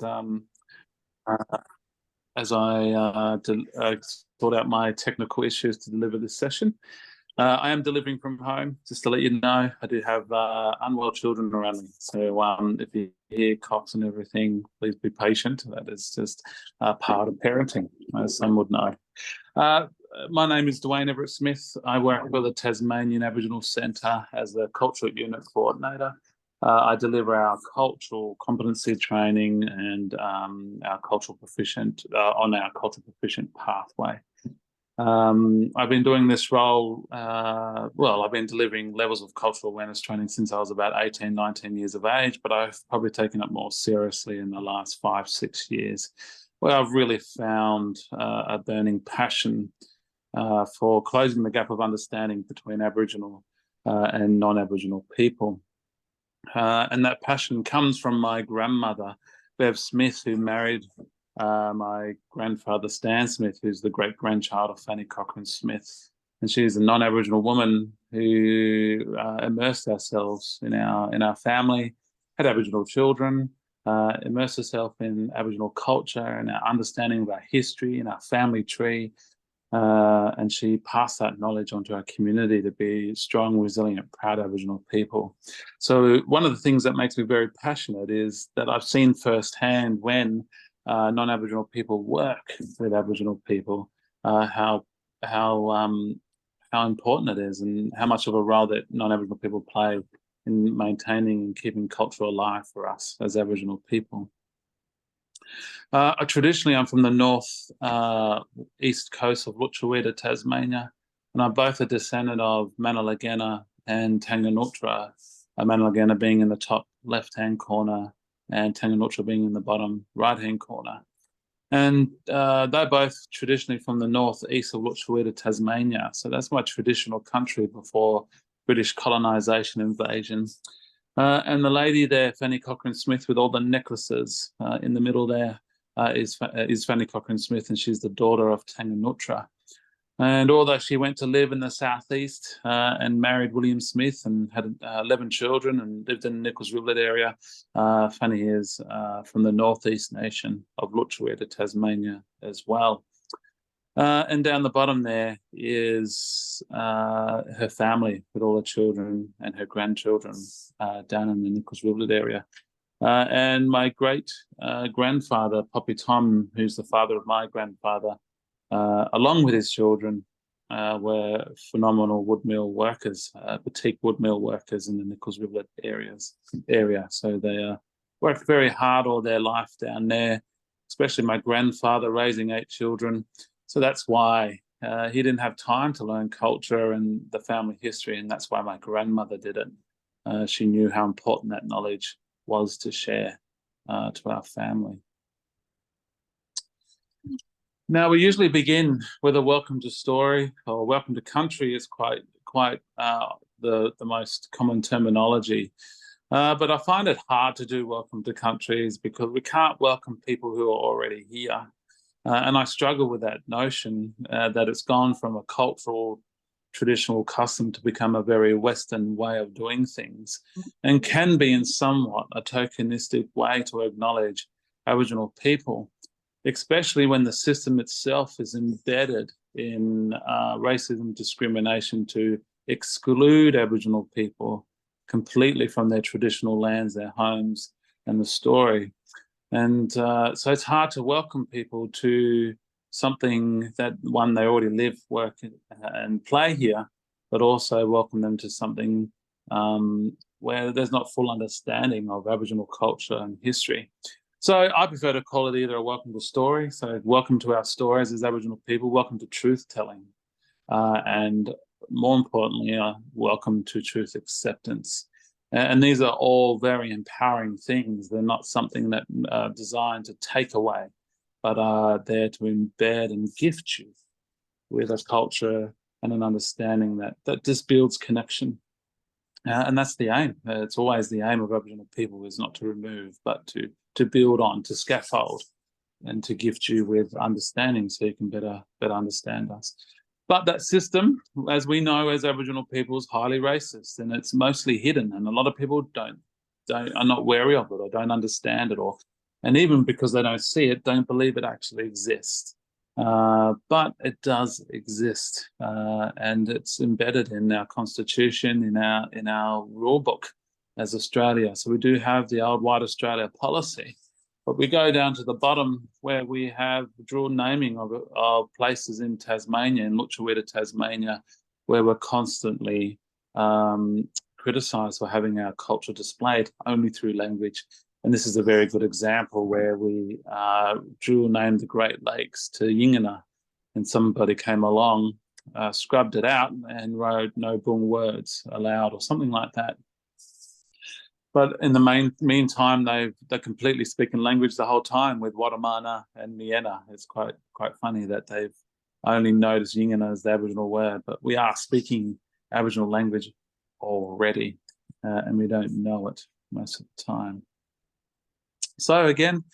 um, uh, sort out my technical issues to deliver this session. I am delivering from home, just to let you know. I do have unwell children around me. So if you hear coughs and everything, please be patient. That is just part of parenting, as some would know. My name is Dwayne Everett-Smith. I work for the Tasmanian Aboriginal Centre as the Cultural Unit Coordinator. I deliver our cultural competency training and our cultural proficient on our cultural proficient pathway. I've been doing this role, I've been delivering levels of cultural awareness training since I was about 18, 19 years of age, but I've probably taken it more seriously in the last 5, 6 years, where I've really found a burning passion for closing the gap of understanding between Aboriginal and non-Aboriginal people. And that passion comes from my grandmother, Bev Smith, who married my grandfather, Stan Smith, who's the great-grandchild of Fanny Cochrane Smith. And she's a non-Aboriginal woman who immersed ourselves in our family, had Aboriginal children, immersed herself in Aboriginal culture and our understanding of our history and our family tree. And she passed that knowledge onto our community to be strong, resilient, proud Aboriginal people. So one of the things that makes me very passionate is that I've seen firsthand when non-Aboriginal people work with Aboriginal people, how important it is and how much of a role that non-Aboriginal people play in maintaining and keeping culture alive for us as Aboriginal people. Traditionally, I'm from the north east coast of Lutruwita, Tasmania, and I'm both a descendant of Manalagenna and Tanganutra, Manalagenna being in the top left-hand corner and Tanganutra being in the bottom right-hand corner. And they're both traditionally from the northeast of Lutruwita, Tasmania. So that's my traditional country before British colonisation invasion. And the lady there, Fanny Cochrane Smith, with all the necklaces in the middle there, is Fanny Cochrane Smith, and she's the daughter of Tanganutra. And although she went to live in the southeast and married William Smith and had 11 children and lived in the Nichols Rivulet area, Fanny is from the northeast nation of Lutruwita, Tasmania as well. And down the bottom there is her family with all her children and her grandchildren down in the Nichols Rivulet area. And my great-grandfather, Poppy Tom, who's the father of my grandfather, along with his children, were phenomenal woodmill workers, boutique woodmill workers in the Nichols Rivulet area. So they worked very hard all their life down there, especially my grandfather raising 8 children. So that's why he didn't have time to learn culture and the family history, and that's why my grandmother did it. She knew how important that knowledge was to share to our family. Now, we usually begin with a welcome to story, or welcome to country is quite the most common terminology. But I find it hard to do welcome to countries because we can't welcome people who are already here. And I struggle with that notion that it's gone from a cultural, traditional custom to become a very Western way of doing things, and can be in somewhat a tokenistic way to acknowledge Aboriginal people, especially when the system itself is embedded in racism, discrimination to exclude Aboriginal people completely from their traditional lands, their homes, and the story. And so it's hard to welcome people to something that, one, they already live, work, and play here, but also welcome them to something where there's not full understanding of Aboriginal culture and history. So I prefer to call it either a welcome to story, so welcome to our stories as Aboriginal people, welcome to truth-telling, and more importantly, welcome to truth acceptance. And these are all very empowering things. They're not something that are designed to take away, but are there to embed and gift you with a culture and an understanding that just builds connection. And that's the aim. It's always the aim of Aboriginal people, is not to remove, but to build on, to scaffold, and to gift you with understanding so you can better understand us. But that system, as we know as Aboriginal people, is highly racist, and it's mostly hidden, and a lot of people are not wary of it or don't understand it, or And even because they don't see it, don't believe it actually exists. But it does exist, and it's embedded in our constitution, in our rule book as Australia. So we do have the old White Australia policy, but we go down to the bottom where we have dual naming of places in Tasmania, in Lutruwita, Tasmania, where we're constantly criticised for having our culture displayed only through language. And this is a very good example where we dual named the Great Lakes to Yingana, and somebody came along, scrubbed it out and wrote no boong words allowed or something like that. But in the meantime, they're completely speaking language the whole time with Watamana and Miena. It's quite funny that they've only noticed Yingana as the Aboriginal word, but we are speaking Aboriginal language already, and we don't know it most of the time. So again,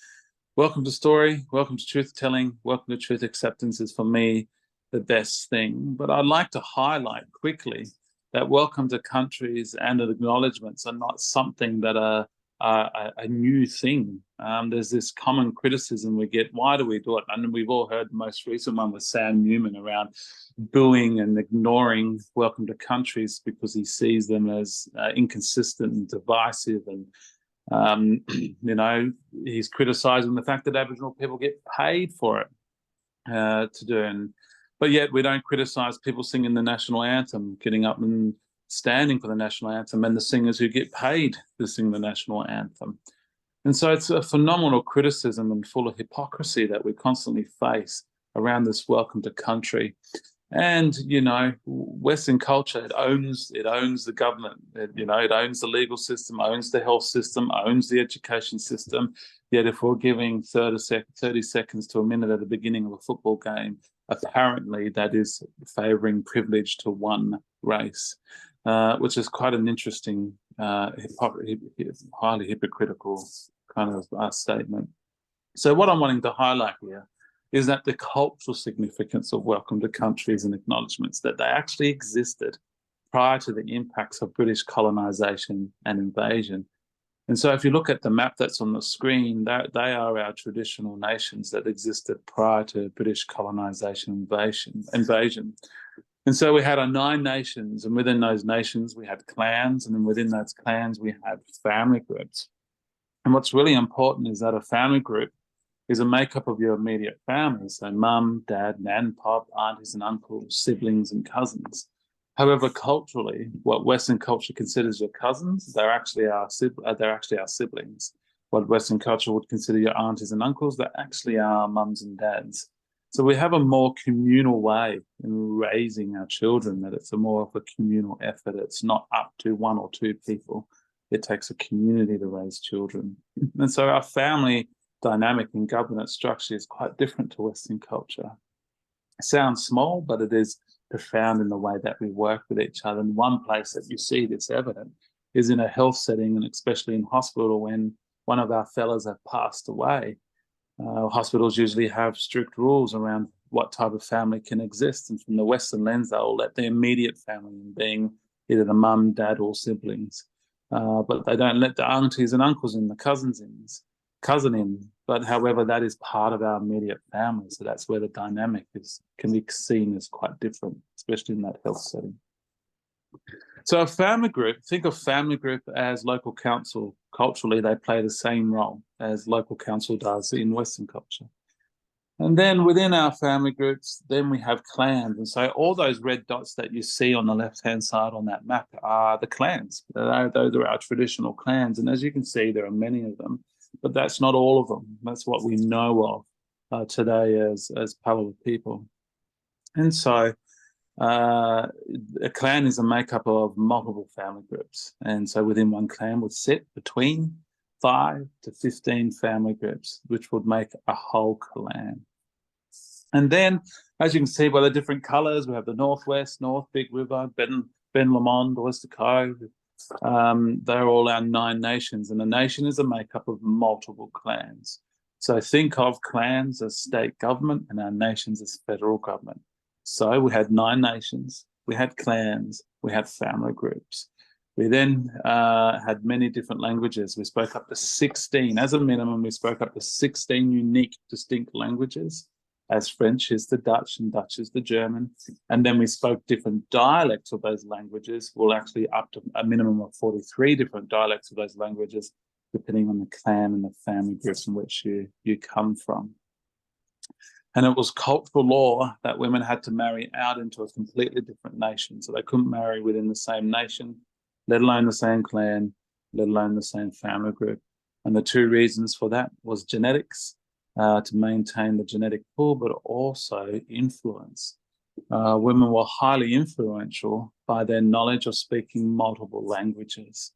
welcome to story, welcome to truth telling, welcome to truth acceptance is for me the best thing. But I'd like to highlight quickly that welcome to countries and acknowledgements are not something that are a new thing. There's this common criticism we get, why do we do it? And we've all heard the most recent one with Sam Newman around booing and ignoring welcome to countries because he sees them as inconsistent and divisive, and you know, he's criticising the fact that Aboriginal people get paid for it to do it. But yet we don't criticise people singing the national anthem, getting up and standing for the national anthem, and the singers who get paid to sing the national anthem. And so it's a phenomenal criticism and full of hypocrisy that we constantly face around this welcome to country. And, you know, Western culture, it owns the government, it owns the legal system, owns the health system, owns the education system. Yet if we're giving 30 seconds to a minute at the beginning of a football game, apparently that is favouring privilege to one race, which is quite an interesting, highly hypocritical kind of statement. So what I'm wanting to highlight here is that the cultural significance of welcome to countries and acknowledgements, that they actually existed prior to the impacts of British colonisation and invasion. And so if you look at the map that's on the screen, they are our traditional nations that existed prior to British colonisation invasion. And so we had our 9 nations, and within those nations we had clans, and then within those clans we had family groups. And what's really important is that a family group is a makeup of your immediate family, so mum, dad, nan, pop, aunties and uncles, siblings and cousins. However, culturally, what Western culture considers your cousins, they're actually our siblings. What Western culture would consider your aunties and uncles, they're actually our mums and dads. So we have a more communal way in raising our children, that it's a more of a communal effort. It's not up to 1 or 2 people. It takes a community to raise children. And so our family dynamic and governance structure is quite different to Western culture. It sounds small, but it is profound in the way that we work with each other. And one place that you see this evident is in a health setting, and especially in hospital when one of our fellows have passed away. Hospitals usually have strict rules around what type of family can exist. And from the Western lens, they'll let the immediate family in, being either the mum, dad, or siblings. But they don't let the aunties and uncles in, the cousin in. But however, that is part of our immediate family. So that's where the dynamic can be seen as quite different, especially in that health setting. So a family group, think of family group as local council. Culturally, they play the same role as local council does in Western culture. And then within our family groups, then we have clans. And so all those red dots that you see on the left-hand side on that map are the clans. Those are our traditional clans. And as you can see, there are many of them, but that's not all of them. That's what we know of today as palawa people. And so a clan is a makeup of multiple family groups. And so within one clan would sit between 5 to 15 family groups, which would make a whole clan. And then, as you can see by the different colours, we have the Northwest, North, Big River, Ben Lomond, Oyster Cove. They're all our 9 nations, and a nation is a makeup of multiple clans. So think of clans as state government and our nations as federal government. So we had 9 nations, we had clans, we had family groups. We then had many different languages. We spoke up to 16. As a minimum, we spoke up to 16 unique, distinct languages, as French is the Dutch and Dutch is the German. And then we spoke different dialects of those languages, well, actually up to a minimum of 43 different dialects of those languages, depending on the clan and the family groups in which you come from. And it was cultural law that women had to marry out into a completely different nation. So they couldn't marry within the same nation, let alone the same clan, let alone the same family group. And the two reasons for that was genetics, to maintain the genetic pool, but also influence. Women were highly influential by their knowledge of speaking multiple languages.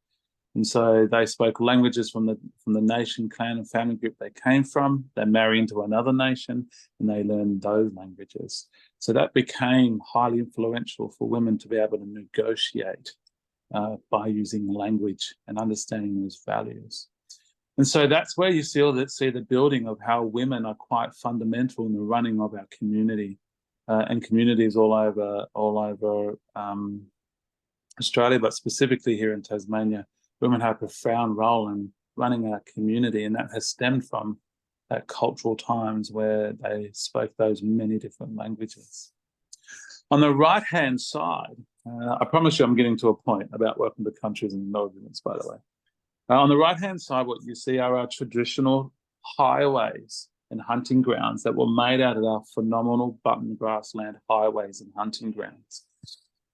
And so they spoke languages from the nation, clan, and family group they came from. They marry into another nation and they learn those languages. So that became highly influential for women to be able to negotiate by using language and understanding those values. And so that's where you see the building of how women are quite fundamental in the running of our community and communities all over Australia, but specifically here in Tasmania. Women have a profound role in running our community, and that has stemmed from that cultural times where they spoke those many different languages. On the right-hand side, I promise you I'm getting to a point about welcome to countries and acknowledgements, by the way. On the right-hand side, what you see are our traditional highways and hunting grounds that were made out of our phenomenal button grassland highways and hunting grounds.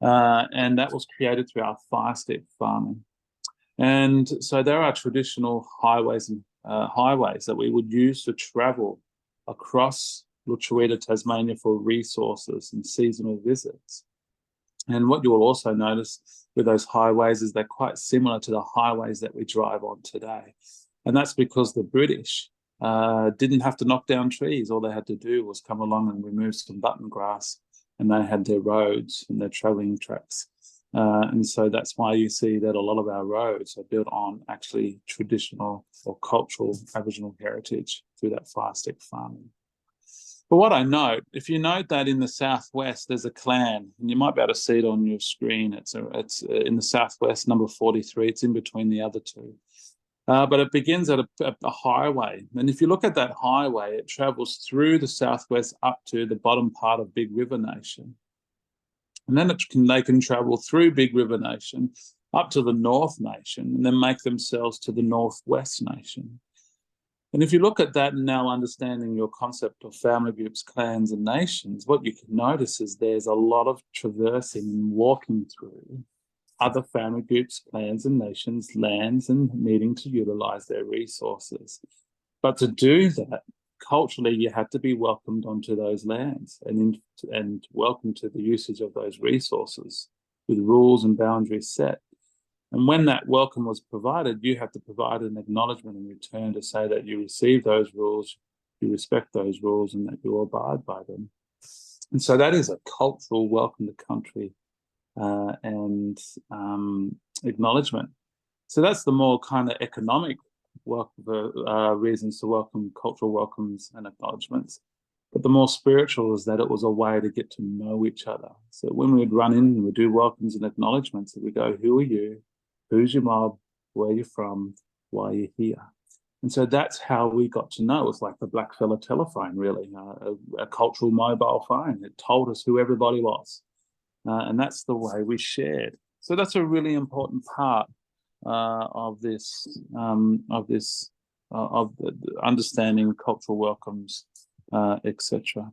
And that was created through our fire-step farming. And so there are traditional highways and highways that we would use to travel across Lutruwita, Tasmania for resources and seasonal visits. And what you will also notice with those highways is they're quite similar to the highways that we drive on today. And that's because the British didn't have to knock down trees. All they had to do was come along and remove some button grass, and they had their roads and their travelling tracks. And so that's why you see that a lot of our roads are built on actually traditional or cultural Aboriginal heritage through that fire-step farming. But what I note, if you note that in the southwest there's a clan, and you might be able to see it on your screen, it's in the southwest, number 43, it's in between the other two. But it begins at a highway. And if you look at that highway, it travels through the southwest up to the bottom part of Big River Nation. And then they can travel through Big River Nation up to the North Nation and then make themselves to the Northwest Nation. And if you look at that and now understanding your concept of family groups, clans, and nations, what you can notice is there's a lot of traversing and walking through other family groups, clans, and nations, lands, and needing to utilize their resources. But to do that, culturally, you had to be welcomed onto those lands and welcome to the usage of those resources with rules and boundaries set. And when that welcome was provided, you had to provide an acknowledgement in return to say that you receive those rules, you respect those rules, and that you abide by them. And so that is a cultural welcome to country and acknowledgement. So that's the more kind of economic reasons to welcome, cultural welcomes and acknowledgements. But the more spiritual is that it was a way to get to know each other. So when we'd run in and we'd do welcomes and acknowledgements, we go, who are you? Who's your mob? Where are you from? Why are you here? And so that's how we got to know. It's like the blackfella telephone, really, a cultural mobile phone. It told us who everybody was. And that's the way we shared. So that's a really important part of the understanding cultural welcomes, etc.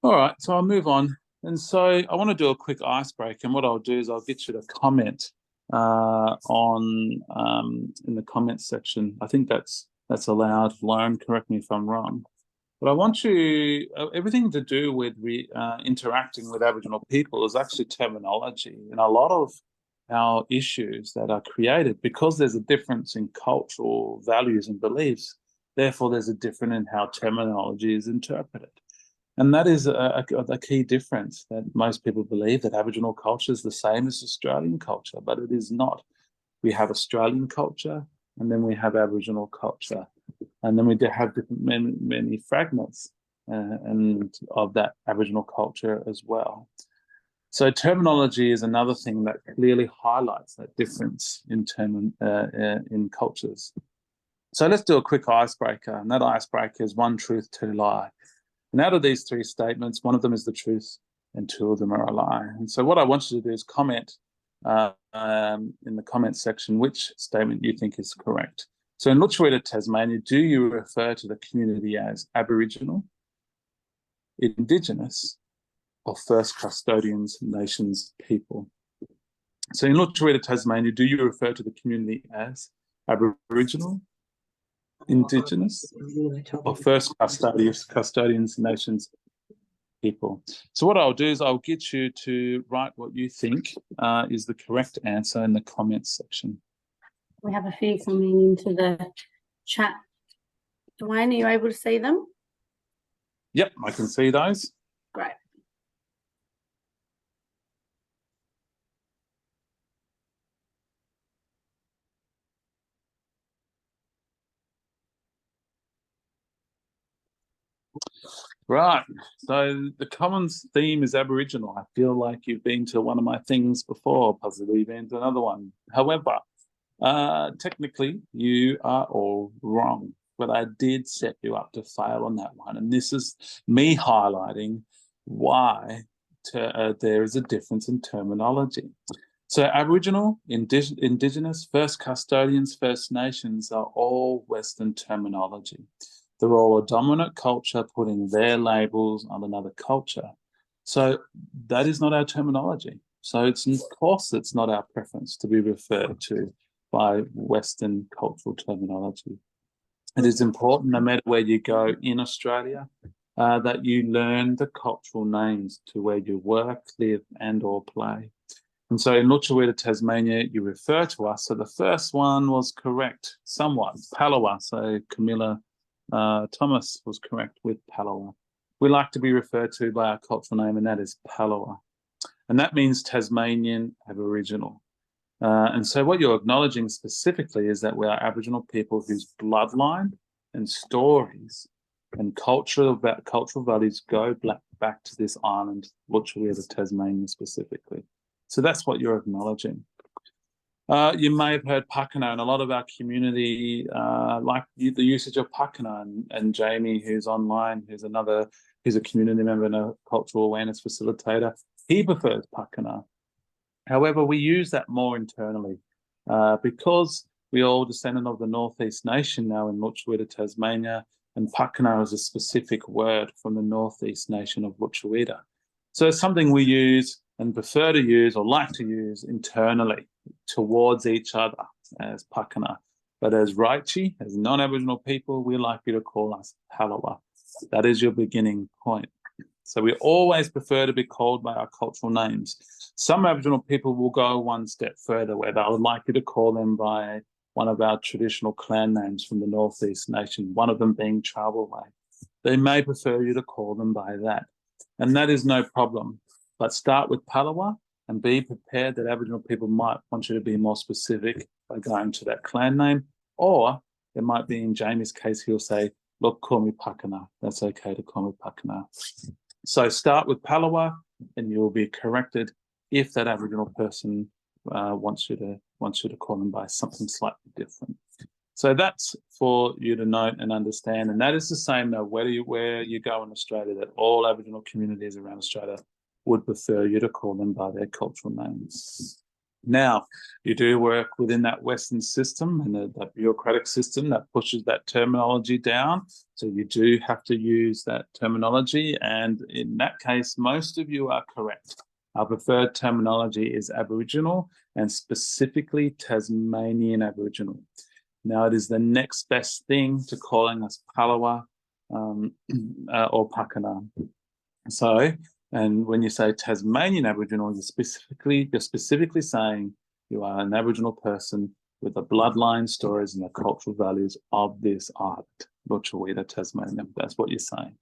All right, so I'll move on. And so I want to do a quick icebreaker, and what I'll do is I'll get you to comment in the comments section. I think that's allowed. Lauren, correct me if I'm wrong. But I want you, everything to do with interacting with Aboriginal people is actually terminology. And a lot of our issues that are created because there's a difference in cultural values and beliefs, therefore there's a difference in how terminology is interpreted. And that is a key difference, that most people believe that Aboriginal culture is the same as Australian culture, but it is not. We have Australian culture, and then we have Aboriginal culture, and then we do have different many fragments and of that Aboriginal culture as well. So terminology is another thing that clearly highlights that difference in cultures. So let's do a quick icebreaker, and that icebreaker is one truth, two lie. And out of these three statements, one of them is the truth and two of them are a lie. And so what I want you to do is comment in the comment section which statement you think is correct. So in Lutruwita, Tasmania, do you refer to the community as Aboriginal, Indigenous, or First Custodians, Nations, People? So in Lutruwita, Tasmania, do you refer to the community as Aboriginal, Indigenous, or First Custodians, Nations, People? So what I'll do is I'll get you to write what you think is the correct answer in the comments section. We have a few coming into the chat. Dwayne, are you able to see them? Yep, I can see those. Great. Right, so the common theme is Aboriginal. I feel like you've been to one of my things before, possibly you've been to another one. However, technically you are all wrong, but I did set you up to fail on that one. And this is me highlighting why there is a difference in terminology. So Aboriginal, Indigenous, First Custodians, First Nations are all Western terminology. They're all a dominant culture putting their labels on another culture. So that is not our terminology. So it's, of course, it's not our preference to be referred to by Western cultural terminology. It is important, no matter where you go in Australia, that you learn the cultural names to where you work, live, and or play. And so in Lutruwita, Tasmania, you refer to us. So the first one was correct, somewhat, palawa. So Camilla Thomas was correct with palawa. We like to be referred to by our cultural name, and that is palawa. And that means Tasmanian Aboriginal. And so what you're acknowledging specifically is that we are Aboriginal people whose bloodline and stories and cultural values go back to this island, Lutruwita, Tasmania specifically. So that's what you're acknowledging. You may have heard Pakana, and a lot of our community like the usage of Pakana, and Jamie, who's online, who's a community member and a cultural awareness facilitator, he prefers Pakana. However, we use that more internally because we're all descendant of the Northeast Nation now in Lutruwita, Tasmania, and Pakana is a specific word from the Northeast Nation of Lutruwita. So it's something we use and prefer to use or like to use internally towards each other as Pakana. But as Raichi, as non-Aboriginal people, we like you to call us palawa. That is your beginning point. So we always prefer to be called by our cultural names. Some Aboriginal people will go one step further where they would like you to call them by one of our traditional clan names from the Northeast Nation, one of them being Travelway. They may prefer you to call them by that. And that is no problem. But start with palawa and be prepared that Aboriginal people might want you to be more specific by going to that clan name. Or it might be, in Jamie's case, he'll say, look, call me Pakana. That's okay to call me Pakana. So start with palawa and you'll be corrected if that Aboriginal person wants you to call them by something slightly different. So that's for you to note and understand. And that is the same though, where you go in Australia, that all Aboriginal communities around Australia would prefer you to call them by their cultural names. Now, you do work within that Western system and that bureaucratic system that pushes that terminology down. So you do have to use that terminology. And in that case, most of you are correct. Our preferred terminology is Aboriginal and specifically Tasmanian Aboriginal. Now, it is the next best thing to calling us palawa or Pakana. So, and when you say Tasmanian Aboriginal, you're specifically saying you are an Aboriginal person with the bloodline, stories, and the cultural values of this island, Lutruwita, Tasmania. That's what you're saying.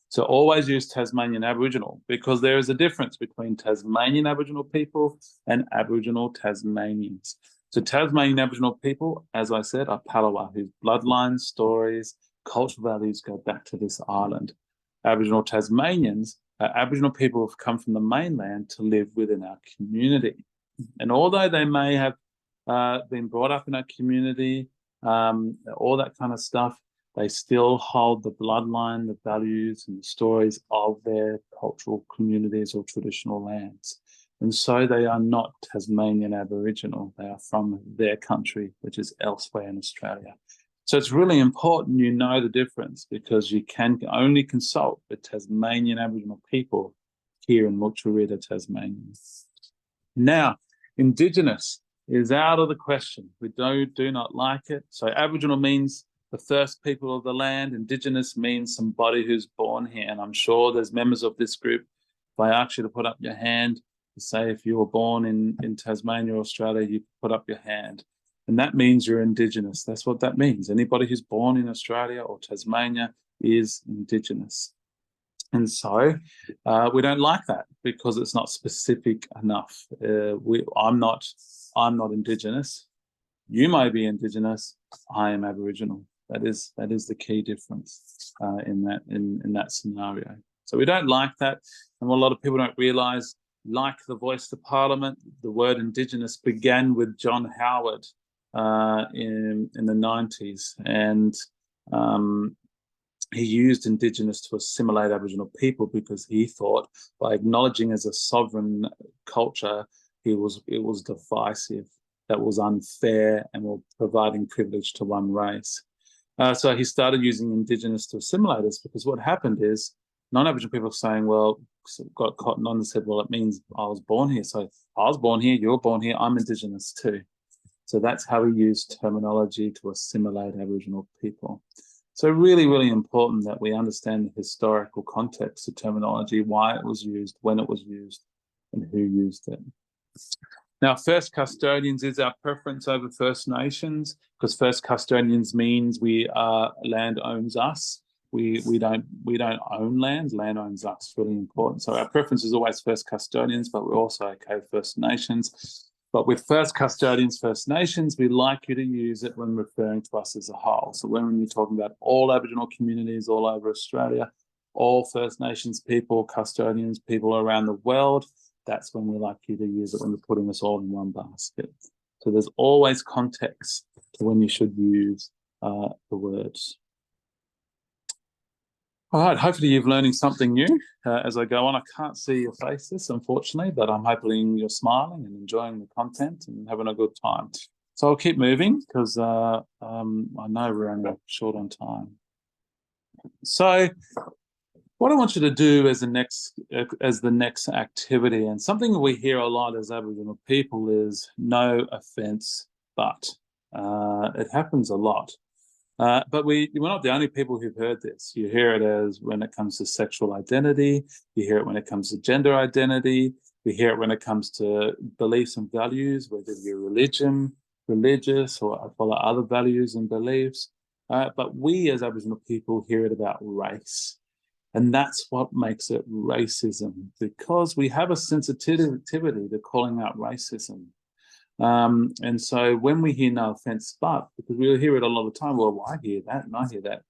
So always use Tasmanian Aboriginal because there is a difference between Tasmanian Aboriginal people and Aboriginal Tasmanians. So Tasmanian Aboriginal people, as I said, are palawa, whose bloodlines, stories, cultural values go back to this island. Aboriginal Tasmanians Aboriginal people have come from the mainland to live within our community. And although they may have been brought up in our community, all that kind of stuff, they still hold the bloodline, the values and the stories of their cultural communities or traditional lands. And so they are not Tasmanian Aboriginal. They are from their country, which is elsewhere in Australia. So it's really important you know the difference, because you can only consult with Tasmanian Aboriginal people here in Mutchurida, Tasmania. Now, Indigenous is out of the question. We do not like it. So Aboriginal means the first people of the land. Indigenous means somebody who's born here. And I'm sure there's members of this group, if I ask you to put up your hand, to say if you were born in Tasmania or Australia, you put up your hand. And that means you're Indigenous. That's what that means. Anybody who's born in Australia or Tasmania is Indigenous. And so we don't like that because it's not specific enough. I'm not Indigenous. You may be Indigenous. I am Aboriginal. That is the key difference in that scenario. So we don't like that, and what a lot of people don't realise, like the voice to Parliament, the word Indigenous began with John Howard in the 90s, and he used Indigenous to assimilate Aboriginal people because he thought by acknowledging as a sovereign culture, it was divisive, that was unfair, and were providing privilege to one race. So he started using Indigenous to assimilate us, because what happened is non-Aboriginal people saying, well, got cotton on and said, well, it means I was born here. So I was born here, you're born here, I'm Indigenous too. So that's how we use terminology to assimilate Aboriginal people. So really, really important that we understand the historical context of terminology, why it was used, when it was used, and who used it. Now, First Custodians is our preference over First Nations, because First Custodians means land owns us. We don't own land owns us. Really important. So our preference is always First Custodians, but we're also okay with First Nations. But with First Custodians, First Nations, we like you to use it when referring to us as a whole. So when you're talking about all Aboriginal communities all over Australia, all First Nations people, custodians, people around the world, that's when we like you to use it, when we're putting us all in one basket. So there's always context to when you should use the words. All right, hopefully you're learning something new as I go on. I can't see your faces, unfortunately, but I'm hoping you're smiling and enjoying the content and having a good time. So I'll keep moving because I know we're only short on time. So what I want you to do as the next activity, and something we hear a lot as Aboriginal people, is no offence, but it happens a lot. But we're not the only people who've heard this. You hear it as when it comes to sexual identity. You hear it when it comes to gender identity. We hear it when it comes to beliefs and values, whether you're religious, or follow other values and beliefs. But we as Aboriginal people hear it about race. And that's what makes it racism, because we have a sensitivity to calling out racism. And so when we hear no offence, but, because we'll hear it a lot of the time, well, I hear that and I hear that.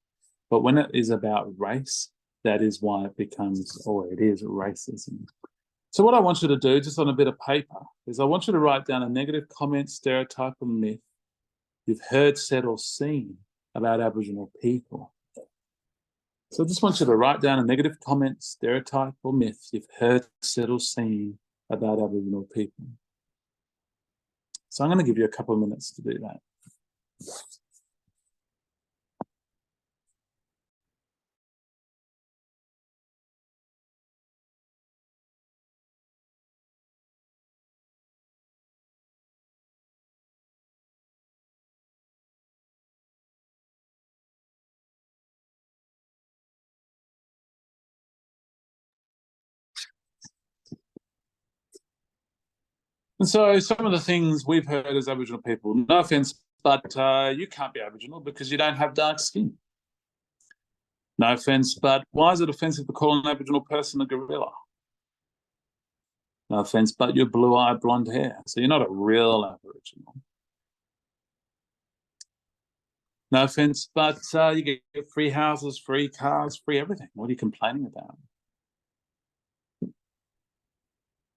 But when it is about race, that is why it becomes, or it is, racism. So what I want you to do, just on a bit of paper, is I want you to write down a negative comment, stereotype, or myth you've heard, said, or seen about Aboriginal people. So I just want you to write down a negative comment, stereotype, or myth you've heard, said, or seen about Aboriginal people. So I'm going to give you a couple of minutes to do that. And so some of the things we've heard as Aboriginal people, no offence, but you can't be Aboriginal because you don't have dark skin. No offence, but why is it offensive to call an Aboriginal person a gorilla? No offence, but you're blue-eyed, blonde hair, so you're not a real Aboriginal. No offence, but you get free houses, free cars, free everything. What are you complaining about?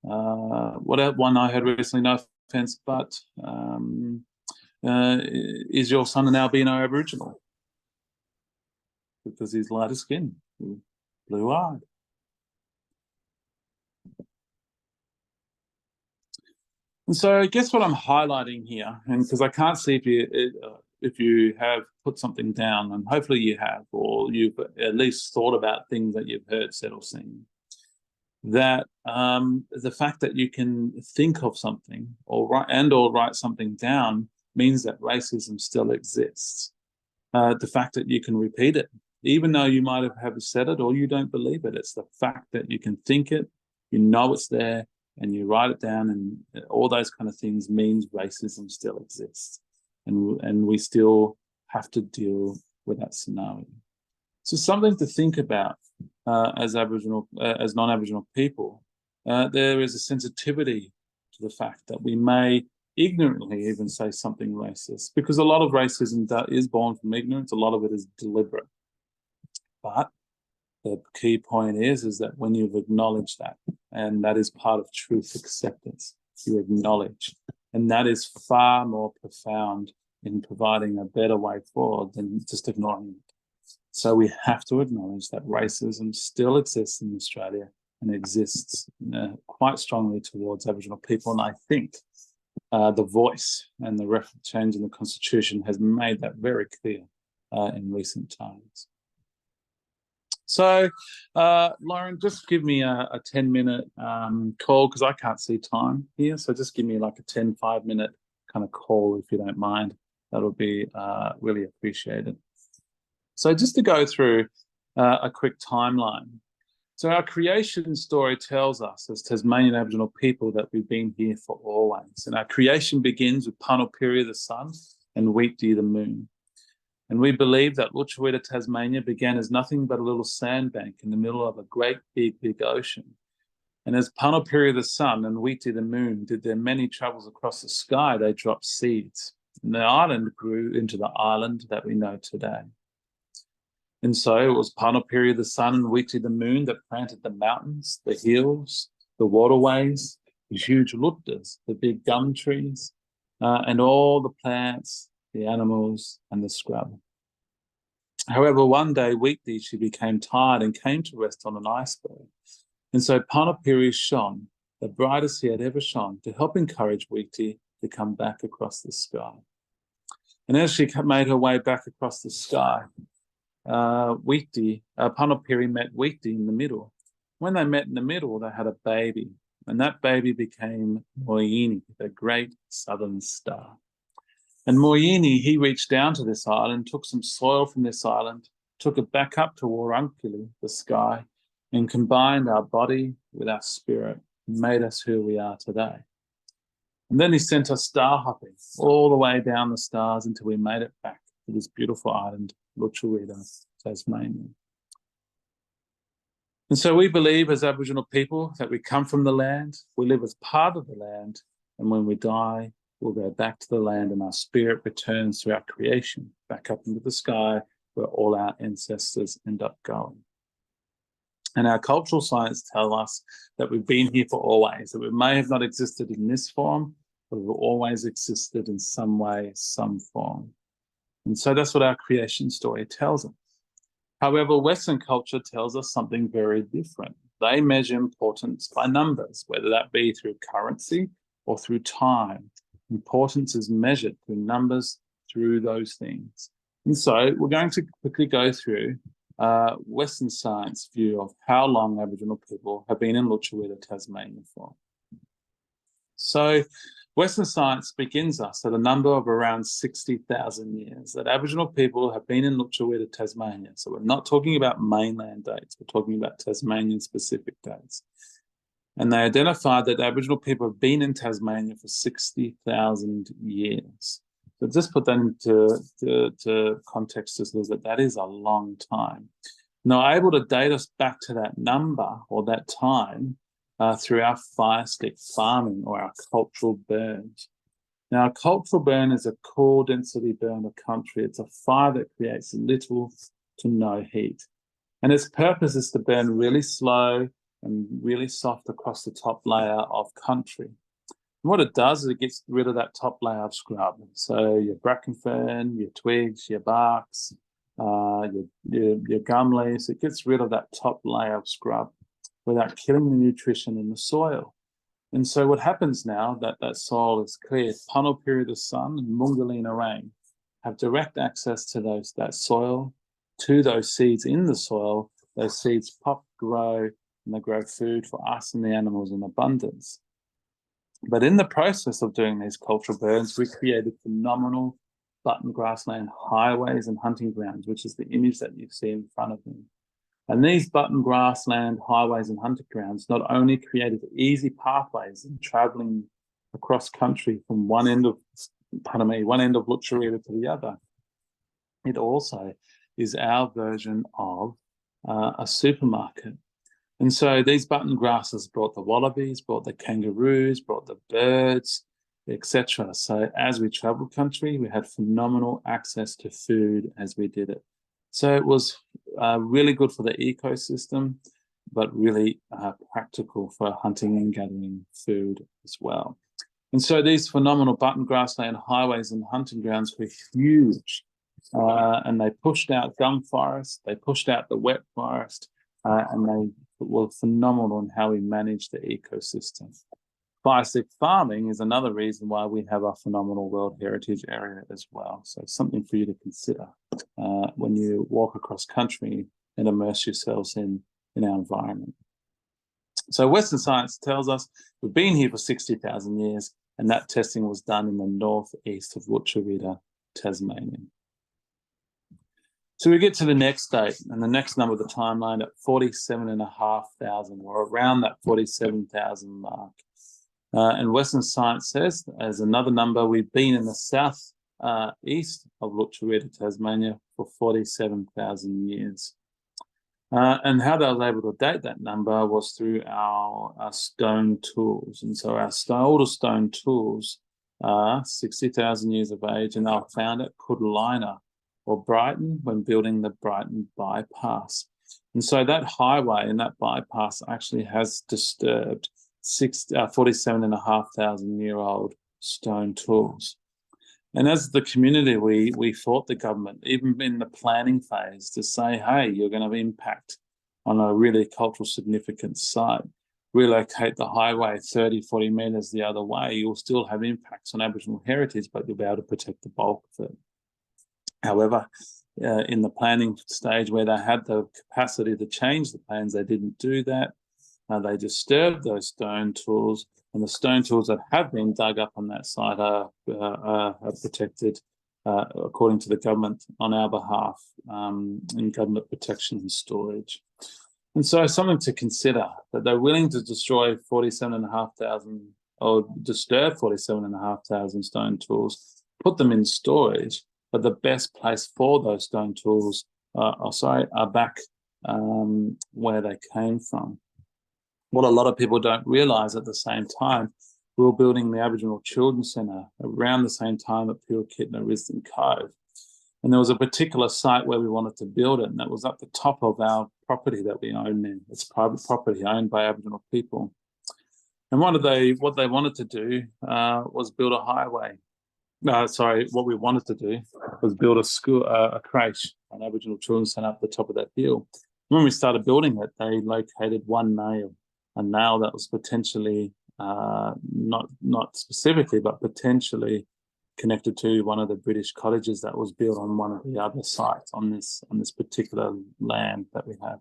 What one I heard recently, no offense, but is your son an albino Aboriginal? Because he's lighter skinned, blue-eyed. And so I guess what I'm highlighting here, and because I can't see if you have put something down, and hopefully you have, or you've at least thought about things that you've heard, said, or seen, that the fact that you can think of something or write something down means that racism still exists. The fact that you can repeat it, even though you might have said it or you don't believe it, it's the fact that you can think it, you know it's there, and you write it down, and all those kind of things means racism still exists. And we still have to deal with that scenario. So something to think about as non-Aboriginal people. There is a sensitivity to the fact that we may ignorantly even say something racist, because a lot of racism is born from ignorance. A lot of it is deliberate. But the key point is that when you've acknowledged that, and that is part of truth acceptance, you acknowledge, and that is far more profound in providing a better way forward than just ignoring it. So we have to acknowledge that racism still exists in Australia and exists quite strongly towards Aboriginal people. And I think the voice and the change in the Constitution has made that very clear in recent times. So, Lauren, just give me a 10-minute call, because I can't see time here. So just give me like a 5-minute kind of call, if you don't mind. That would be really appreciated. So just to go through a quick timeline. So our creation story tells us as Tasmanian Aboriginal people that we've been here for always. And our creation begins with Panopiri, the sun, and Wheaty, the moon. And we believe that Lutruwita, Tasmania began as nothing but a little sandbank in the middle of a great big ocean. And as Panopiri, the sun, and Wheaty, the moon, did their many travels across the sky, they dropped seeds. And the island grew into the island that we know today. And so it was Panopiri, the sun, and Wheaty, the moon, that planted the mountains, the hills, the waterways, the huge luttas, the big gum trees, and all the plants, the animals, and the scrub. However, one day, Wheaty, she became tired and came to rest on an iceberg. And so Panopiri shone, the brightest he had ever shone, to help encourage Wheaty to come back across the sky. And as she made her way back across the sky, Panopiri met Wheaty in the middle. When they met in the middle, they had a baby, and that baby became Moyini, the great southern star. And Moyini, he reached down to this island, took some soil from this island, took it back up to Wurrunkili, the sky, and combined our body with our spirit and made us who we are today. And then he sent us star hopping all the way down the stars until we made it back to this beautiful island, Lutruwita, Tasmania. And so we believe as Aboriginal people that we come from the land, we live as part of the land, and when we die, we'll go back to the land, and our spirit returns to our creation, back up into the sky where all our ancestors end up going. And our cultural science tell us that we've been here for always, that we may have not existed in this form, but we've always existed in some way, some form. And so that's what our creation story tells us. However, Western culture tells us something very different. They measure importance by numbers, whether that be through currency or through time. Importance is measured through numbers, through those things. And so we're going to quickly go through Western science view of how long Aboriginal people have been in Lutruwita, Tasmania for. So Western science begins us at a number of around 60,000 years that Aboriginal people have been in Lutruwita, Tasmania. So we're not talking about mainland dates, we're talking about Tasmanian specific dates. And they identified that Aboriginal people have been in Tasmania for 60,000 years. So just put that into context just a little bit, that is a long time. And they were able to date us back to that number or that time through our fire stick farming or our cultural burns. Now, a cultural burn is a core density burn of country. It's a fire that creates little to no heat. And its purpose is to burn really slow and really soft across the top layer of country. And what it does is it gets rid of that top layer of scrub. So your bracken fern, your twigs, your barks, your gum leaves, it gets rid of that top layer of scrub without killing the nutrition in the soil. And so what happens now that soil is cleared, Punal of sun and Mungalina rain have direct access to that soil, to those seeds in the soil. Those seeds pop, grow, and they grow food for us and the animals in abundance. But in the process of doing these cultural burns, we created phenomenal button grassland highways and hunting grounds, which is the image that you see in front of me. And these button grassland highways and hunting grounds not only created easy pathways in traveling across country from one end of Lutcherita to the other, it also is our version of a supermarket. And so these button grasses brought the wallabies, brought the kangaroos, brought the birds, etc. So as we traveled country, we had phenomenal access to food as we did it. So it was really good for the ecosystem, but really practical for hunting and gathering food as well. And so these phenomenal button grassland highways and hunting grounds were huge. And they pushed out gum forest, they pushed out the wet forest, and they were phenomenal in how we managed the ecosystem. Biostic farming is another reason why we have a phenomenal World Heritage Area as well. So something for you to consider when you walk across country and immerse yourselves in our environment. So Western science tells us we've been here for 60,000 years, and that testing was done in the northeast of Lutcherita, Tasmania. So we get to the next date, and the next number of the timeline at 47,500, or around that 47,000 mark. And Western science says, as another number, we've been in the south east of Lutcherita, Tasmania for 47,000 years. And how they were able to date that number was through our stone tools. And so our older stone tools are 60,000 years of age, and they were found at Kudalina or Brighton when building the Brighton bypass. And so that highway and that bypass actually has disturbed 47,500-year-old stone tools. And as the community, we fought the government, even in the planning phase, to say, hey, you're going to have impact on a really cultural significant site. Relocate the highway 30, 40 metres the other way, you'll still have impacts on Aboriginal heritage, but you'll be able to protect the bulk of it. However, in the planning stage where they had the capacity to change the plans, they didn't do that. They disturbed those stone tools, and the stone tools that have been dug up on that site are protected according to the government on our behalf in government protection and storage. And so something to consider, that they're willing to destroy 47,500 or disturb 47,500 stone tools, put them in storage, but the best place for those stone tools are back where they came from. What a lot of people don't realise at the same time, we were building the Aboriginal Children's Centre around the same time at Pure Kidna Risdon Cove. And there was a particular site where we wanted to build it, and that was at the top of our property that we own there. It's private property owned by Aboriginal people. And what they wanted to do was build a highway. What we wanted to do was build a school, a creche, an Aboriginal Children's Centre up the top of that hill. When we started building it, they located one nail, a nail that was potentially, not specifically, but potentially connected to one of the British cottages that was built on one of the other sites on this particular land that we have.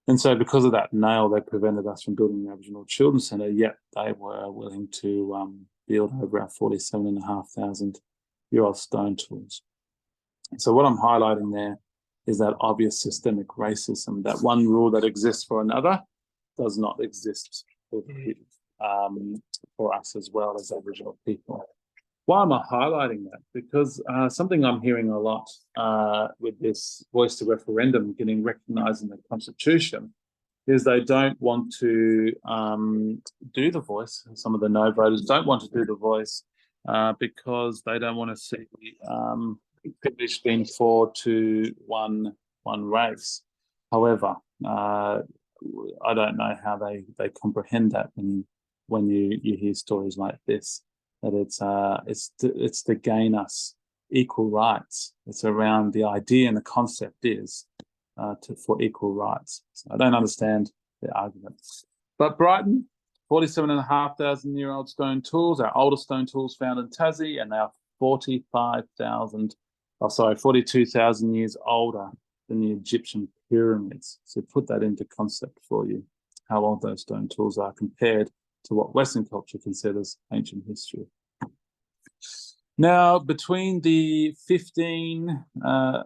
And so because of that nail, they prevented us from building the Aboriginal Children's Centre, yet they were willing to build over our 47,500-year-old stone tools. So what I'm highlighting there is that obvious systemic racism, that one rule that exists for another does not exist for us as well as Aboriginal people. Why am I highlighting that? Because something I'm hearing a lot with this voice to referendum getting recognised in the Constitution is they don't want to do the voice. Some of the no voters don't want to do the voice because they don't want to see privilege being forward to one race. However, I don't know how they comprehend that when you hear stories like this, that it's to gain us equal rights. It's around the idea and the concept is for equal rights. So I don't understand the argument. But Brighton, 47,500-year-old stone tools, our oldest stone tools found in Tassie, and now 42,000 years older than the Egyptian pyramids. So put that into concept for you, how old those stone tools are compared to what Western culture considers ancient history. Now, between the 10 or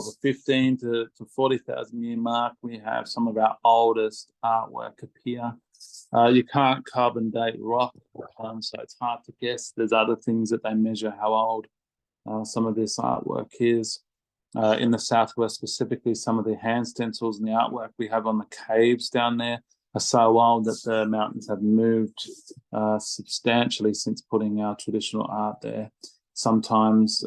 the 15 to 40,000 year mark, we have some of our oldest artwork appear. You can't carbon date rock, so it's hard to guess. There's other things that they measure how old some of this artwork is. In the southwest specifically, some of the hand stencils and the artwork we have on the caves down there are so old that the mountains have moved substantially since putting our traditional art there. Sometimes,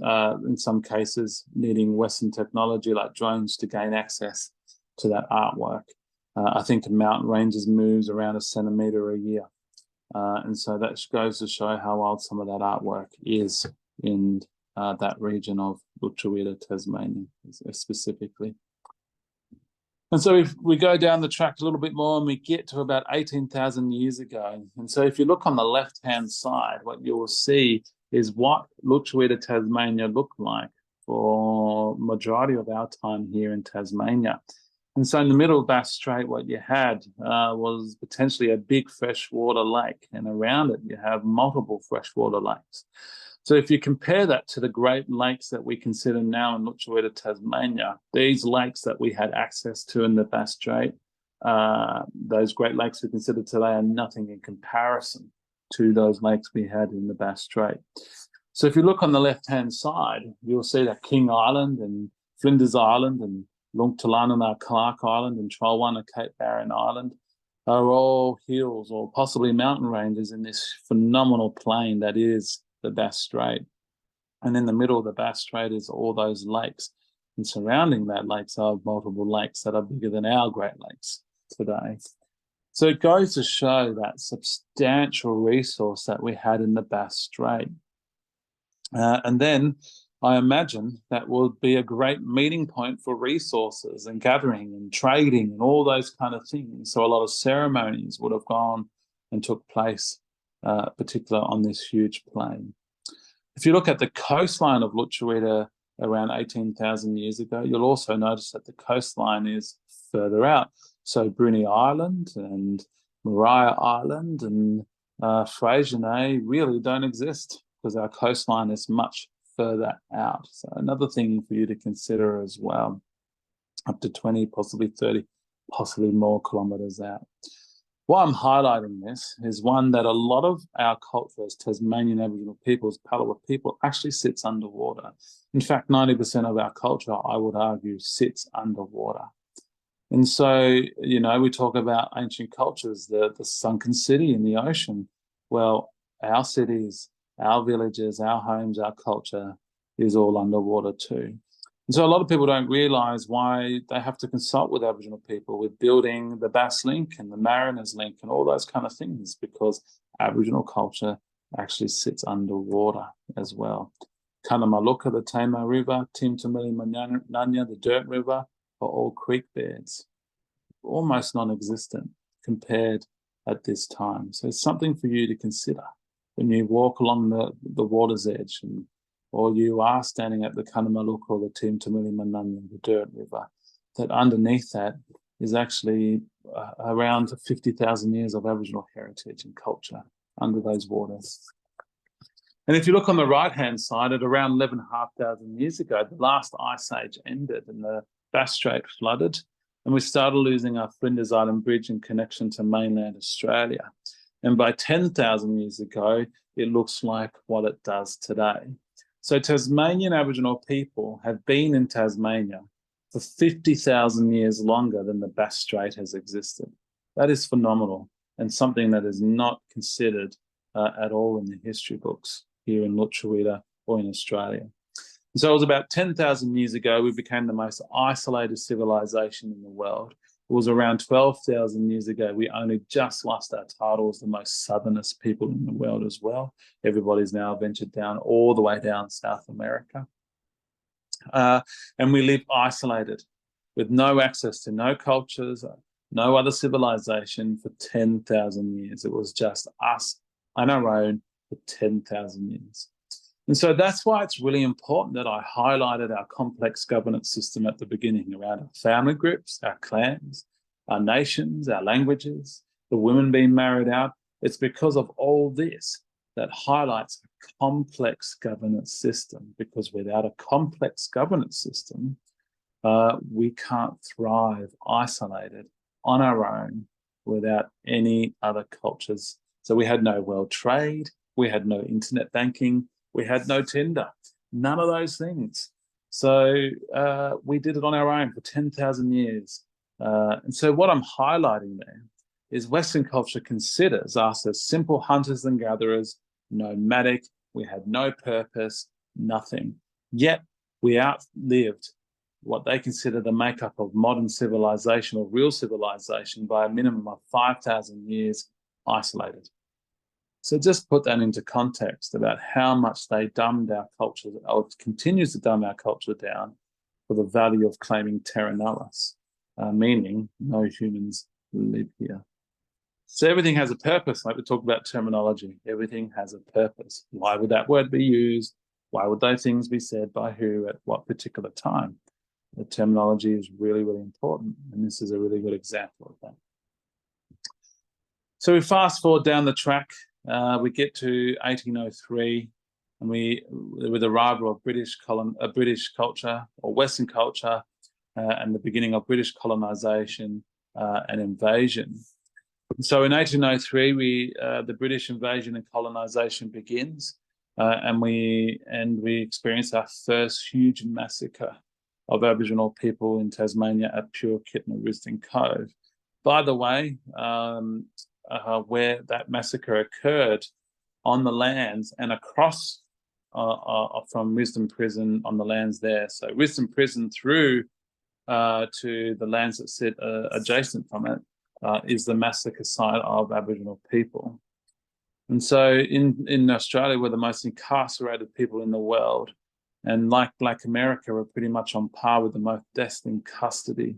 in some cases, needing Western technology like drones to gain access to that artwork. I think the mountain ranges moves around a centimetre a year. And so that goes to show how old some of that artwork is in that region of Lutruwita, Tasmania, specifically. And so if we go down the track a little bit more and we get to about 18,000 years ago, and so if you look on the left-hand side, what you will see is what Lutruwita, Tasmania looked like for majority of our time here in Tasmania. And so in the middle of Bass Strait, what you had was potentially a big freshwater lake, and around it you have multiple freshwater lakes. So if you compare that to the Great Lakes that we consider now in Lutruwita, Tasmania, these lakes that we had access to in the Bass Strait, those Great Lakes we consider today are nothing in comparison to those lakes we had in the Bass Strait. So if you look on the left-hand side, you'll see that King Island and Flinders Island and Lungtalanana, Clark Island and Trolwana, Cape Barren Island are all hills or possibly mountain ranges in this phenomenal plain that is the Bass Strait. And in the middle of the Bass Strait is all those lakes. And surrounding that lakes are multiple lakes that are bigger than our Great Lakes today. So it goes to show that substantial resource that we had in the Bass Strait. And then I imagine that would be a great meeting point for resources and gathering and trading and all those kind of things. So a lot of ceremonies would have gone and took place, particularly on this huge plain. If you look at the coastline of Lutruwita around 18,000 years ago, you'll also notice that the coastline is further out. So Bruny Island and Maria Island and Freycinet really don't exist because our coastline is much further out. So another thing for you to consider as well, up to 20, possibly 30, possibly more kilometres out. Why I'm highlighting this is one that a lot of our culture as Tasmanian Aboriginal peoples, palawa people, actually sits underwater. In fact, 90% of our culture, I would argue, sits underwater. And so, you know, we talk about ancient cultures, the sunken city in the ocean. Well, our cities, our villages, our homes, our culture is all underwater too. And so a lot of people don't realise why they have to consult with Aboriginal people with building the Bass Link and the Mariners Link and all those kind of things, because Aboriginal culture actually sits underwater as well. Kanamaluka, the Tamar River, Timtamili Mananya, the Dirt River, are all creek beds, almost non-existent compared at this time. So it's something for you to consider when you walk along the water's edge, or you are standing at the Kanamaluka or the Timtamili Mananya, the Dirt River, that underneath that is actually around 50,000 years of Aboriginal heritage and culture under those waters. And if you look on the right-hand side, at around 11,500 years ago, the last ice age ended and the Bass Strait flooded, and we started losing our Flinders Island Bridge in connection to mainland Australia. And by 10,000 years ago, it looks like what it does today. So Tasmanian Aboriginal people have been in Tasmania for 50,000 years longer than the Bass Strait has existed. That is phenomenal and something that is not considered at all in the history books here in Lutruwita or in Australia. And so it was about 10,000 years ago, we became the most isolated civilization in the world. was around 12,000 years ago. We only just lost our title as the most southernest people in the world as well. Everybody's now ventured down all the way down South America. And we live isolated with no access to no cultures, no other civilization for 10,000 years. It was just us on our own for 10,000 years. And so that's why it's really important that I highlighted our complex governance system at the beginning around our family groups, our clans, our nations, our languages, the women being married out. It's because of all this that highlights a complex governance system, because without a complex governance system, we can't thrive isolated on our own without any other cultures. So we had no world trade, we had no internet banking, we had no Tinder, none of those things. So we did it on our own for 10,000 years. And so what I'm highlighting there is Western culture considers us as simple hunters and gatherers, nomadic, we had no purpose, nothing. Yet we outlived what they consider the makeup of modern civilization or real civilization by a minimum of 5,000 years isolated. So just put that into context about how much they dumbed our culture, or continues to dumb our culture down for the value of claiming terra nullius, meaning no humans live here. So everything has a purpose, like we talk about terminology. Everything has a purpose. Why would that word be used? Why would those things be said by who at what particular time? The terminology is really, really important. And this is a really good example of that. So we fast forward down the track. We get to 1803, and with the arrival of British culture or Western culture, and the beginning of British colonization and invasion. So in 1803, the British invasion and colonization begins, and we experience our first huge massacre of Aboriginal people in Tasmania at Pure Kitna Risdon Cove. By the way, where that massacre occurred on the lands and across from Risdon Prison on the lands there. So Risdon Prison through to the lands that sit adjacent from it is the massacre site of Aboriginal people. And so in Australia, we're the most incarcerated people in the world. And like America, we're pretty much on par with the most deaths in custody.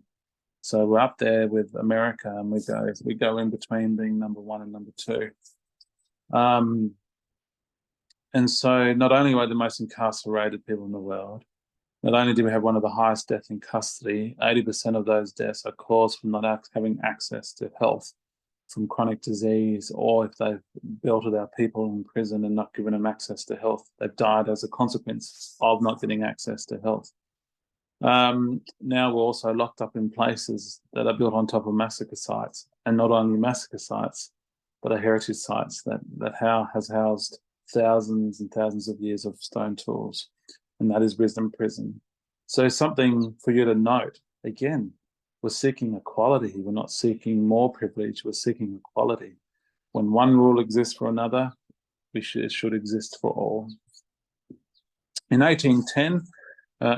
So we're up there with America, and we go in between being number one and number two. And so not only are we the most incarcerated people in the world, not only do we have one of the highest deaths in custody, 80% of those deaths are caused from not having access to health, from chronic disease, or if they've belted our people in prison and not given them access to health, they've died as a consequence of not getting access to health. Now we're also locked up in places that are built on top of massacre sites, and not only massacre sites, but are heritage sites that has housed thousands and thousands of years of stone tools, and that is Risdon Prison. So something for you to note, again, we're seeking equality. We're not seeking more privilege. We're seeking equality. When one rule exists for another, it should exist for all. In 1810,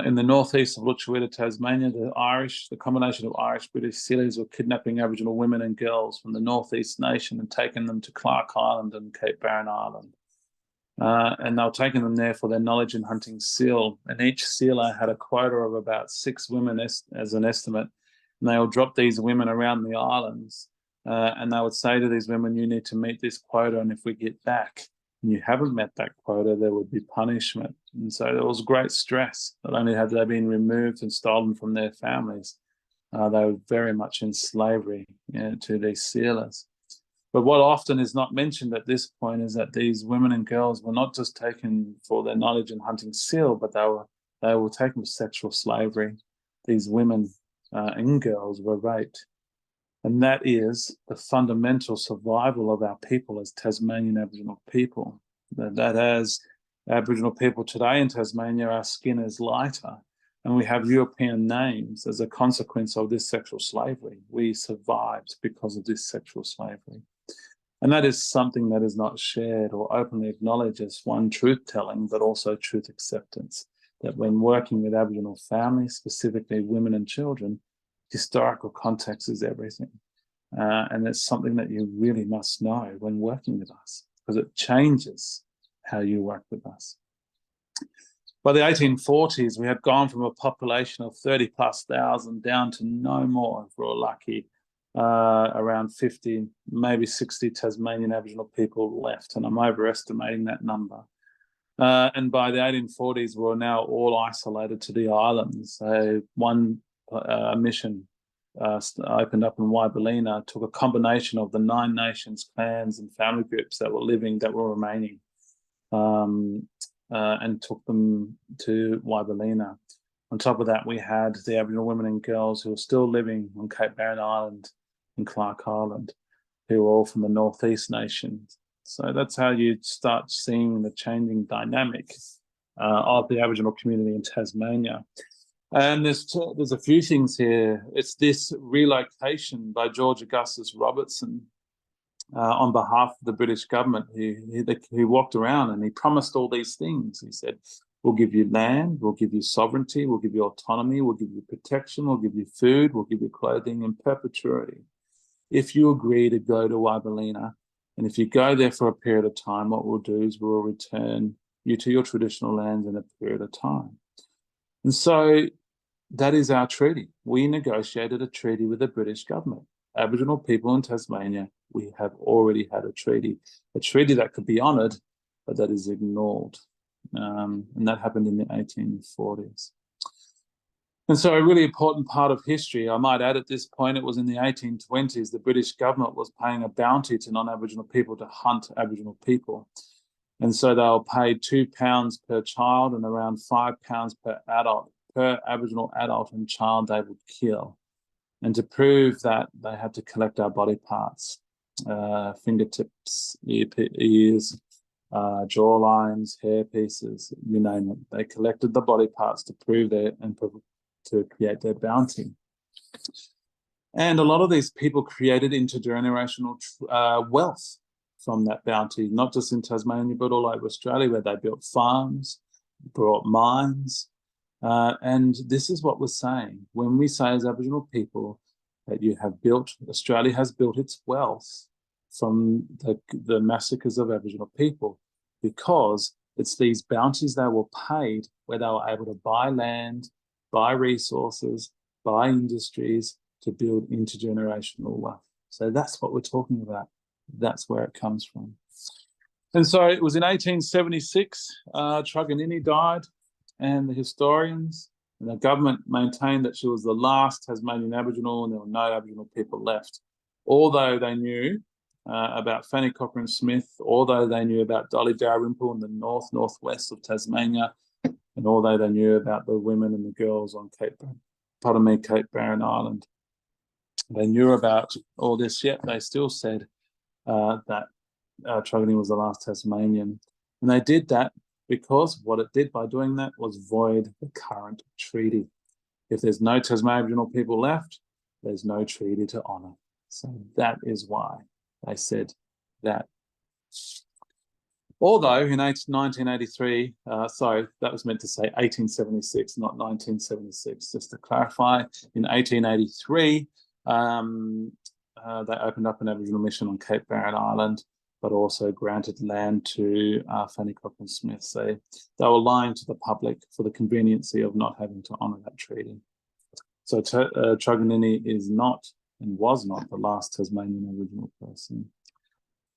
in the northeast of Lutruwita, Tasmania, the combination of Irish British Sealies were kidnapping Aboriginal women and girls from the northeast nation and taking them to Clark Island and Cape Barren Island. And they were taking them there for their knowledge in hunting seal. And each sealer had a quota of about 6 women as an estimate. And they would drop these women around the islands. And they would say to these women, you need to meet this quota. And if we get back and you haven't met that quota, there would be punishment. And so there was great stress. Not only had they been removed and stolen from their families, they were very much in slavery to these sealers. But what often is not mentioned at this point is that these women and girls were not just taken for their knowledge in hunting seal, but they were taken for sexual slavery. These women and girls were raped. And that is the fundamental survival of our people as Tasmanian Aboriginal people. That as Aboriginal people today in Tasmania, our skin is lighter and we have European names as a consequence of this sexual slavery. We survived because of this sexual slavery. And that is something that is not shared or openly acknowledged as one truth-telling, but also truth acceptance. That when working with Aboriginal families, specifically women and children, historical context is everything. And it's something that you really must know when working with us, because it changes how you work with us. By the 1840s, we had gone from a population of 30,000+ down to no more, if we were lucky, around 50, maybe 60 Tasmanian Aboriginal people left, and I'm overestimating that number. And by the 1840s, we were now all isolated to the islands. So one mission opened up in Waibelina, took a combination of the 9 nations, clans and family groups that were remaining, and took them to Waibelina. On top of that, we had the Aboriginal women and girls who were still living on Cape Barren Island and Clark Island, who were all from the Northeast nations. So that's how you start seeing the changing dynamic of the Aboriginal community in Tasmania. And there's a few things here. It's this relocation by George Augustus Robertson on behalf of the British government. He walked around and he promised all these things. He said, we'll give you land, we'll give you sovereignty, we'll give you autonomy, we'll give you protection, we'll give you food, we'll give you clothing in perpetuity. If you agree to go to Waibelina, and if you go there for a period of time, what we'll do is we'll return you to your traditional lands in a period of time. And so that is our treaty. We negotiated a treaty with the British government. Aboriginal people in Tasmania, we have already had a treaty that could be honoured, but that is ignored. And that happened in the 1840s. And so a really important part of history, I might add at this point, it was in the 1820s, the British government was paying a bounty to non-Aboriginal people to hunt Aboriginal people. And so they were paid £2 per child and around £5 per adult, per Aboriginal adult and child they would kill. And to prove that, they had to collect our body parts, fingertips, ears, jaw lines, hair pieces, you name it. They collected the body parts to prove and to create their bounty. And a lot of these people created intergenerational wealth from that bounty, not just in Tasmania, but all over Australia, where they built farms, brought mines. And this is what we're saying. When we say as Aboriginal people that Australia has built its wealth from the massacres of Aboriginal people, because it's these bounties they were paid where they were able to buy land, buy resources, buy industries to build intergenerational wealth. So that's what we're talking about. That's where it comes from. And so it was in 1876, Truganini died, and the historians and the government maintained that she was the last Tasmanian Aboriginal and there were no Aboriginal people left. Although they knew about Fanny Cochrane-Smith, although they knew about Dolly Dalrymple in the northwest of Tasmania, and although they knew about the women and the girls on Cape Barren Island. They knew about all this, yet they still said that Truganini was the last Tasmanian. And they did that because what it did by doing that was void the current treaty. If there's no Tasmanian Aboriginal people left, there's no treaty to honour. So that is why they said that. Although in 1983, sorry, that was meant to say 1876, not 1976, just to clarify, in 1883, they opened up an Aboriginal mission on Cape Barren Island, but also granted land to Fanny Cochrane-Smith. So they were lying to the public for the conveniency of not having to honour that treaty. So Truganini is not and was not the last Tasmanian Aboriginal person.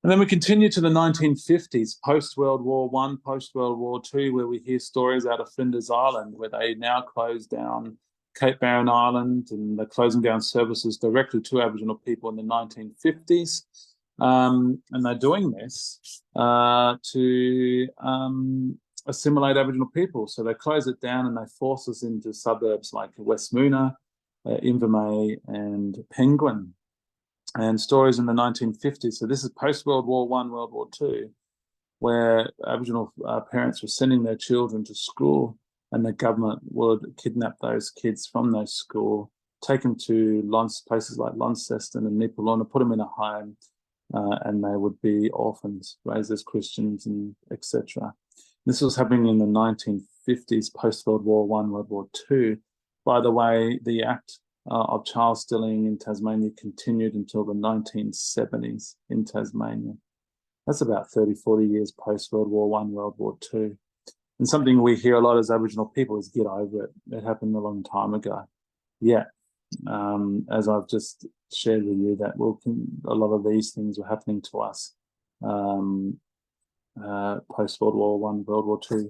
And then we continue to the 1950s, post-World War I, post-World War II, where we hear stories out of Flinders Island, where they now close down Cape Barren Island and they're closing down services directly to Aboriginal people in the 1950s. And they're doing this to assimilate Aboriginal people. So they close it down and they force us into suburbs like West Moona, Invermay and Penguin. And stories in the 1950s. So this is post-World War I, World War II, where Aboriginal parents were sending their children to school and the government would kidnap those kids from those schools, take them to places like Launceston and Nipaluna, put them in a home, and they would be orphans, raised as Christians, and etc. This was happening in the 1950s, post-World War I, World War II. By the way, the Act of child stealing in Tasmania continued until the 1970s in Tasmania. That's about 30, 40 years post-World War I, World War II. And something we hear a lot as Aboriginal people is get over it. It happened a long time ago. Yeah, as I've just shared with you, that a lot of these things were happening to us post-World War I, World War II.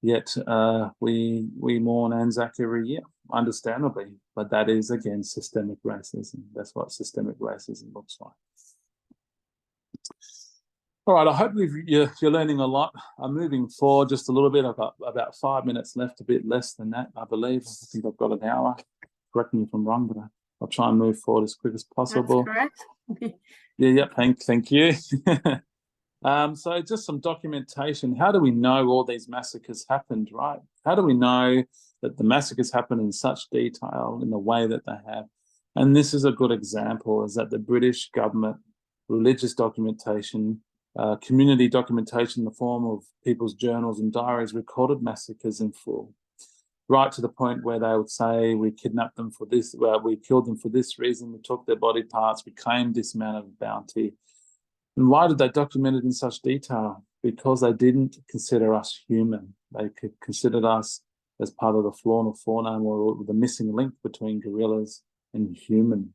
Yet we mourn Anzac every year, understandably, but that is, again, systemic racism. That's what systemic racism looks like. All right, I hope you're learning a lot. I'm moving forward just a little bit. I've got about 5 minutes left, a bit less than that, I believe. I think I've got an hour. Correct me if I'm wrong, but I'll try and move forward as quick as possible. That's correct. Yeah, thank you. So just some documentation. How do we know all these massacres happened, right? How do we know that the massacres happened in such detail in the way that they have? And this is a good example, is that the British government, religious documentation, community documentation in the form of people's journals and diaries recorded massacres in full, right to the point where they would say, we kidnapped them for this, we killed them for this reason, we took their body parts, we claimed this amount of bounty. And why did they document it in such detail? Because they didn't consider us human. They considered us as part of the flora and fauna, or the missing link between gorillas and human.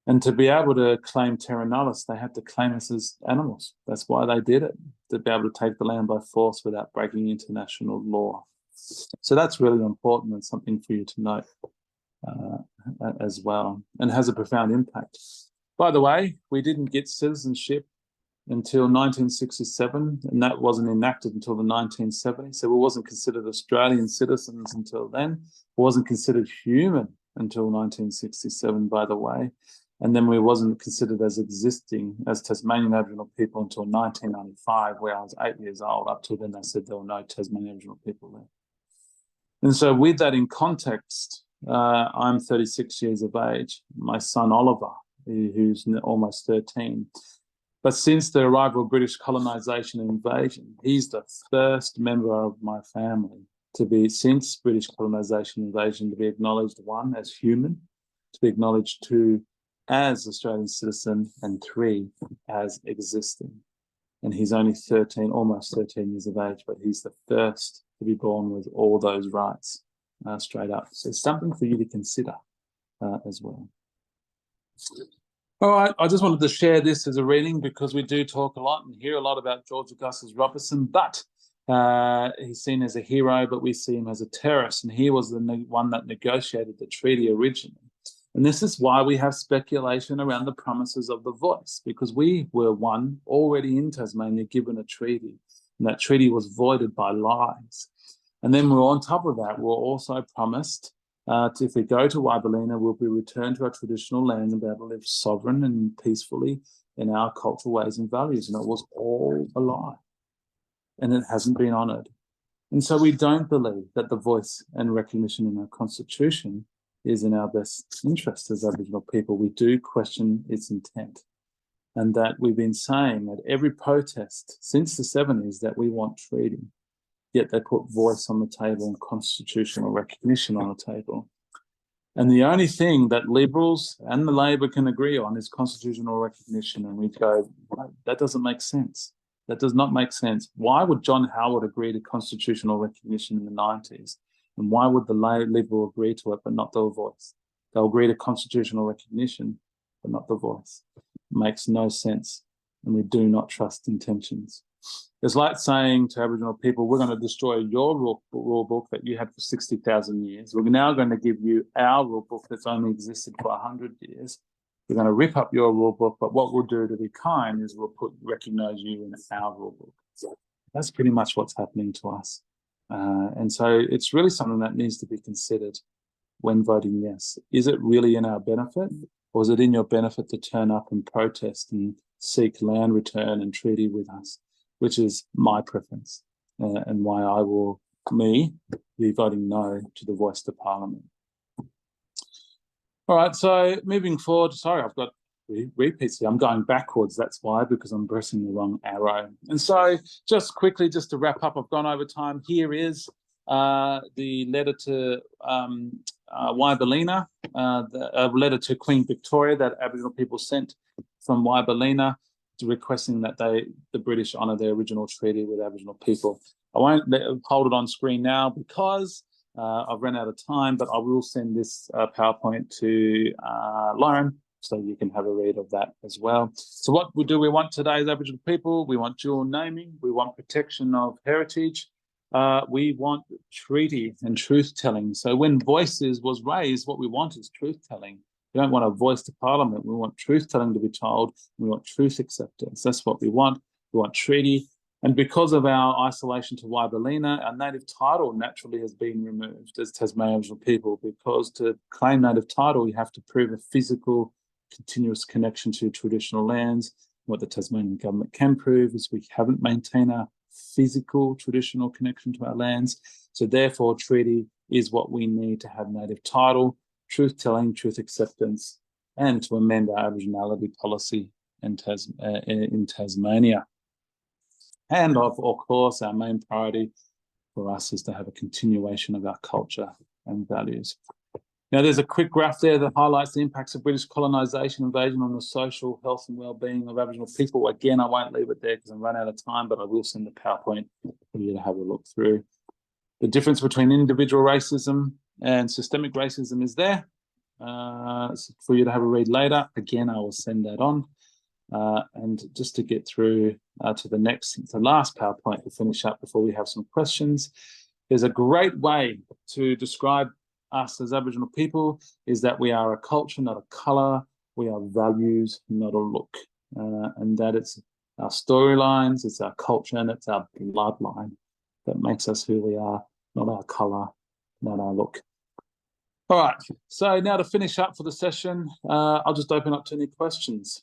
And to be able to claim terra nullius, they had to claim us as animals. That's why they did it, to be able to take the land by force without breaking international law. So that's really important and something for you to note as well, and has a profound impact. By the way, we didn't get citizenship until 1967, and that wasn't enacted until the 1970s. So we wasn't considered Australian citizens until then. We wasn't considered human until 1967, by the way. And then we wasn't considered as existing as Tasmanian Aboriginal people until 1995, where I was 8 years old. Up till then, they said there were no Tasmanian Aboriginal people there. And so with that in context, I'm 36 years of age. My son, Oliver, who's almost 13, but since the arrival of British colonisation and invasion, he's the first member of my family to be, since British colonisation and invasion, to be acknowledged, 1, as human, to be acknowledged, 2, as Australian citizen, and 3, as existing. And he's only 13, almost 13 years of age, but he's the first to be born with all those rights straight up. So it's something for you to consider as well. All right, I just wanted to share this as a reading because we do talk a lot and hear a lot about George Augustus Robertson, but he's seen as a hero, but we see him as a terrorist, and he was the one that negotiated the treaty originally. And this is why we have speculation around the promises of the voice, because we were one already in Tasmania given a treaty, and that treaty was voided by lies. And then we're on top of that, we're also promised if we go to Waibelina, we'll be returned to our traditional lands and be able to live sovereign and peacefully in our cultural ways and values. And it was all a lie. And it hasn't been honoured. And so we don't believe that the voice and recognition in our constitution is in our best interest as Aboriginal people. We do question its intent. And that we've been saying at every protest since the 70s that we want treaty. Yet they put voice on the table and constitutional recognition on the table. And the only thing that Liberals and the Labor can agree on is constitutional recognition. And we go, that doesn't make sense. That does not make sense. Why would John Howard agree to constitutional recognition in the 90s? And why would the Liberal agree to it, but not the voice? They'll agree to constitutional recognition, but not the voice. It makes no sense. And we do not trust intentions. It's like saying to Aboriginal people, we're going to destroy your rule book that you had for 60,000 years. We're now going to give you our rule book that's only existed for 100 years. We're going to rip up your rule book, but what we'll do to be kind is we'll recognise you in our rule book. So that's pretty much what's happening to us. And so it's really something that needs to be considered when voting yes. Is it really in our benefit, or is it in your benefit to turn up and protest and seek land return and treaty with us? Which is my preference and why I will, be voting no to the voice to Parliament. All right, so moving forward, sorry, I've got repeats here. I'm going backwards, that's why, because I'm pressing the wrong arrow. And so just quickly, just to wrap up, I've gone over time. Here is the letter to Waibelina a letter to Queen Victoria that Aboriginal people sent from Waibelina, requesting that the British honour their original treaty with Aboriginal people. I won't hold it on screen now because I've run out of time, but I will send this PowerPoint to Lauren so you can have a read of that as well. So what do we want today as Aboriginal people? We want dual naming. We want protection of heritage. We want treaty and truth-telling. So when voices was raised, what we want is truth-telling. We don't want a voice to Parliament. We want truth-telling to be told. We want truth acceptance. That's what we want. We want treaty. And because of our isolation to Waibelina, our native title naturally has been removed as Tasmanian Aboriginal people, because to claim native title, you have to prove a physical, continuous connection to traditional lands. What the Tasmanian government can prove is we haven't maintained a physical traditional connection to our lands. So therefore, treaty is what we need to have native title, truth-telling, truth acceptance, and to amend our Aboriginality policy in Tasmania. And of course, our main priority for us is to have a continuation of our culture and values. Now, there's a quick graph there that highlights the impacts of British colonisation invasion on the social, health and well-being of Aboriginal people. Again, I won't leave it there because I'm running out of time, but I will send the PowerPoint for you to have a look through. The difference between individual racism and systemic racism is there for you to have a read later. Again, I will send that on. And just to get through to the last PowerPoint to finish up before we have some questions, there's a great way to describe us as Aboriginal people is that we are a culture, not a colour. We are values, not a look. And that it's our storylines, it's our culture, and it's our bloodline that makes us who we are, not our colour, not our look. All right, so now to finish up for the session, I'll just open up to any questions.